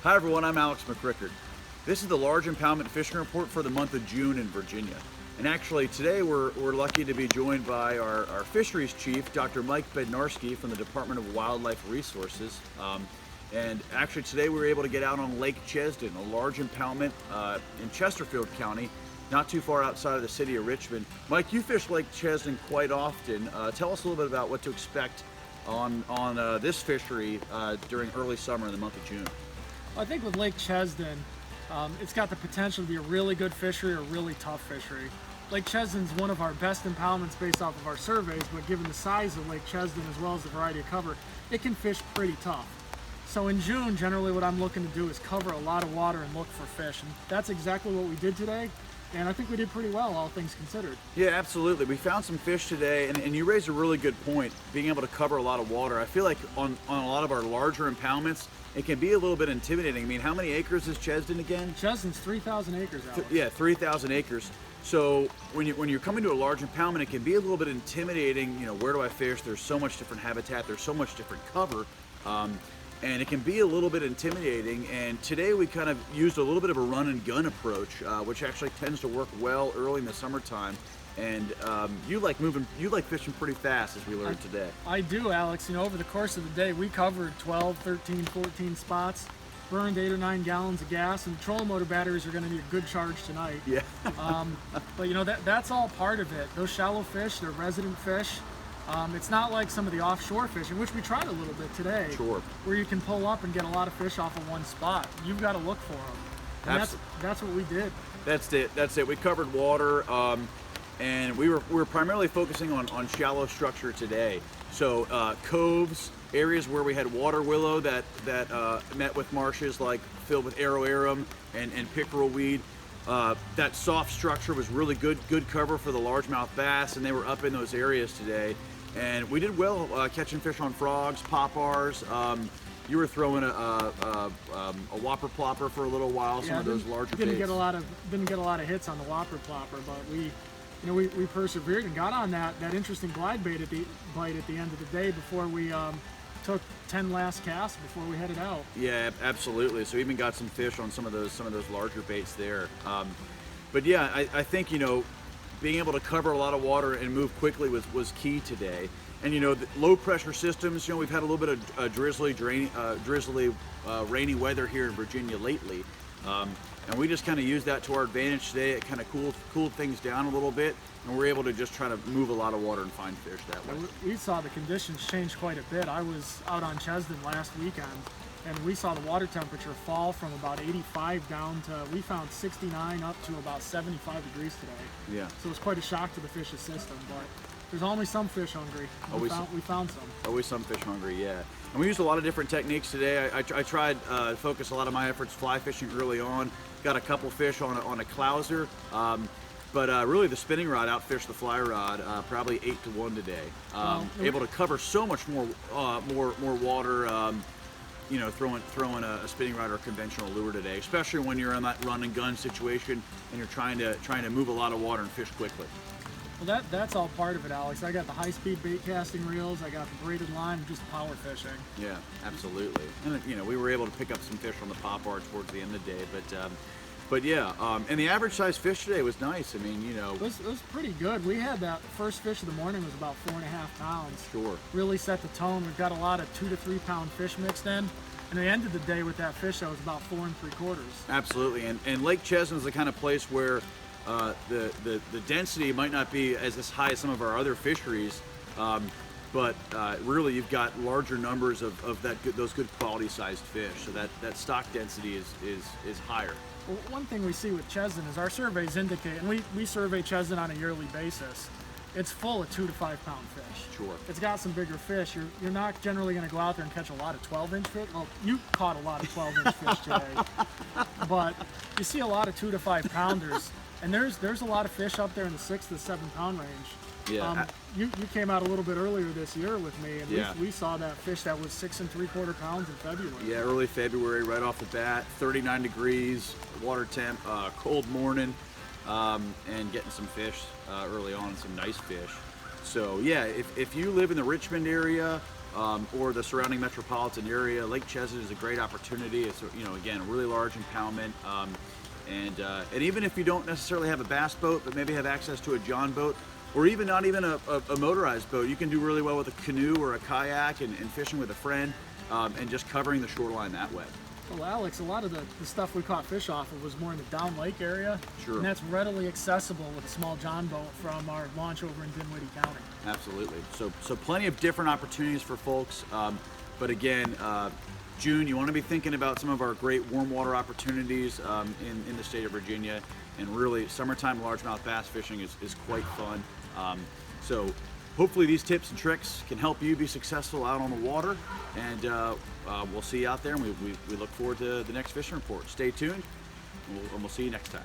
Hi everyone, I'm Alex McCrickard. This is the large impoundment fishing report for the month of June in Virginia. And actually today we're lucky to be joined by our fisheries chief, Dr. Mike Bednarski from the Department of Wildlife Resources. And actually today we were able to get out on Lake Chesdin, a large impoundment in Chesterfield County, not too far outside of the city of Richmond. Mike, you fish Lake Chesdin quite often. Tell us a little bit about what to expect on this fishery during early summer in the month of June. I think with Lake Chesdin, it's got the potential to be a really good fishery or a really tough fishery. Lake Chesdin is one of our best impoundments based off of our surveys, but given the size of Lake Chesdin as well as the variety of cover, it can fish pretty tough. So in June, generally what I'm looking to do is cover a lot of water and look for fish, and that's exactly what we did today. And I think we did pretty well, all things considered. Yeah, absolutely. We found some fish today, and you raised a really good point, being able to cover a lot of water. I feel like on a lot of our larger impoundments, it can be a little bit intimidating. I mean, how many acres is Chesdin again? Chesdin's 3,000 acres, Alex. Yeah, 3,000 acres. So when you're coming to a large impoundment, it can be a little bit intimidating. You know, where do I fish? There's so much different habitat. There's so much different cover. And it can be a little bit intimidating, and today we kind of used a little bit of a run and gun approach, which actually tends to work well early in the summertime. And you like fishing pretty fast, as we learned today. I do, Alex. You know, over the course of the day, we covered 12, 13, 14 spots, burned 8 or 9 gallons of gas, and trolling motor batteries are going to need a good charge tonight. Yeah. But you know, that's all part of it. Those shallow fish, they're resident fish. It's not like some of the offshore fishing, which we tried a little bit today, Sure. where you can pull up and get a lot of fish off of one spot. You've got to look for them. And that's what we did. That's it. We covered water, and we were primarily focusing on shallow structure today. So coves, areas where we had water willow that met with marshes like filled with arrow arum and pickerel weed. That soft structure was really good cover for the largemouth bass, and they were up in those areas today. And we did well catching fish on frogs, poppars. You were throwing a whopper plopper for a little while. Some of those larger didn't baits. get a lot of hits on the whopper plopper, but we persevered and got on that interesting glide bait at the end of the day before we took 10 last casts before we headed out. Yeah, absolutely. So we even got some fish on some of those larger baits there. But yeah, I think, you know, being able to cover a lot of water and move quickly was key today. And you know, the low pressure systems, you know, we've had a little bit of drizzly, rainy weather here in Virginia lately. And we just kind of used that to our advantage today. It kind of cooled things down a little bit, and we're able to just try to move a lot of water and find fish that way. We saw the conditions change quite a bit. I was out on Chazdan last weekend, and we saw the water temperature fall from about 85 down to, we found 69 up to about 75 degrees today. Yeah. So it was quite a shock to the fish's system, but there's always some fish hungry. We found some. Always some fish hungry, yeah. And we used a lot of different techniques today. I tried to focus a lot of my efforts fly fishing early on. Got a couple fish on a clouser, but really the spinning rod outfished the fly rod probably 8-1 today. Able to cover so much more water. You know, throwing a spinning rod or a conventional lure today, especially when you're in that run and gun situation and you're trying to move a lot of water and fish quickly. Well, that's all part of it, Alex. I got the high-speed bait casting reels, I got the braided line, just power fishing. Yeah, absolutely. And you know, we were able to pick up some fish on the popper towards the end of the day, but yeah, and the average size fish today was nice. I mean, you know, it was pretty good. We had that first fish of the morning was about 4.5 pounds. Sure. Really set the tone. We've got a lot of 2 to 3 pound fish mixed in. And the end of the day with that fish, that was about 4 3/4. Absolutely. And Lake Chesdin is the kind of place where the density might not be as high as some of our other fisheries, but really you've got larger numbers of those good quality sized fish. So that stock density is higher. Well, one thing we see with Chesdin is our surveys indicate, and we survey Chesdin on a yearly basis, it's full of 2 to 5 pound fish. Sure. It's got some bigger fish. You're not generally going to go out there and catch a lot of 12-inch fish. Well, you caught a lot of 12-inch fish today, but you see a lot of 2 to 5 pounders, and there's a lot of fish up there in the 6 to 7 pound range. Yeah. You came out a little bit earlier this year with me, and yeah. we saw that fish that was 6 3/4 pounds in February. Yeah, early February, right off the bat, 39 degrees, water temp, cold morning, and getting some fish early on, some nice fish. So yeah, if you live in the Richmond area or the surrounding metropolitan area, Lake Chesdin is a great opportunity. It's, you know, again, a really large impoundment. And even if you don't necessarily have a bass boat, but maybe have access to a john boat, or even not even a motorized boat, you can do really well with a canoe or a kayak and fishing with a friend, and just covering the shoreline that way. Well, Alex, a lot of the stuff we caught fish off of was more in the down lake area. Sure. And that's readily accessible with a small john boat from our launch over in Dinwiddie County. Absolutely. So plenty of different opportunities for folks. But again, June, you want to be thinking about some of our great warm water opportunities in the state of Virginia. And really, summertime largemouth bass fishing is quite fun. So hopefully these tips and tricks can help you be successful out on the water. And we'll see you out there, and we look forward to the next fishing report. Stay tuned, and we'll see you next time.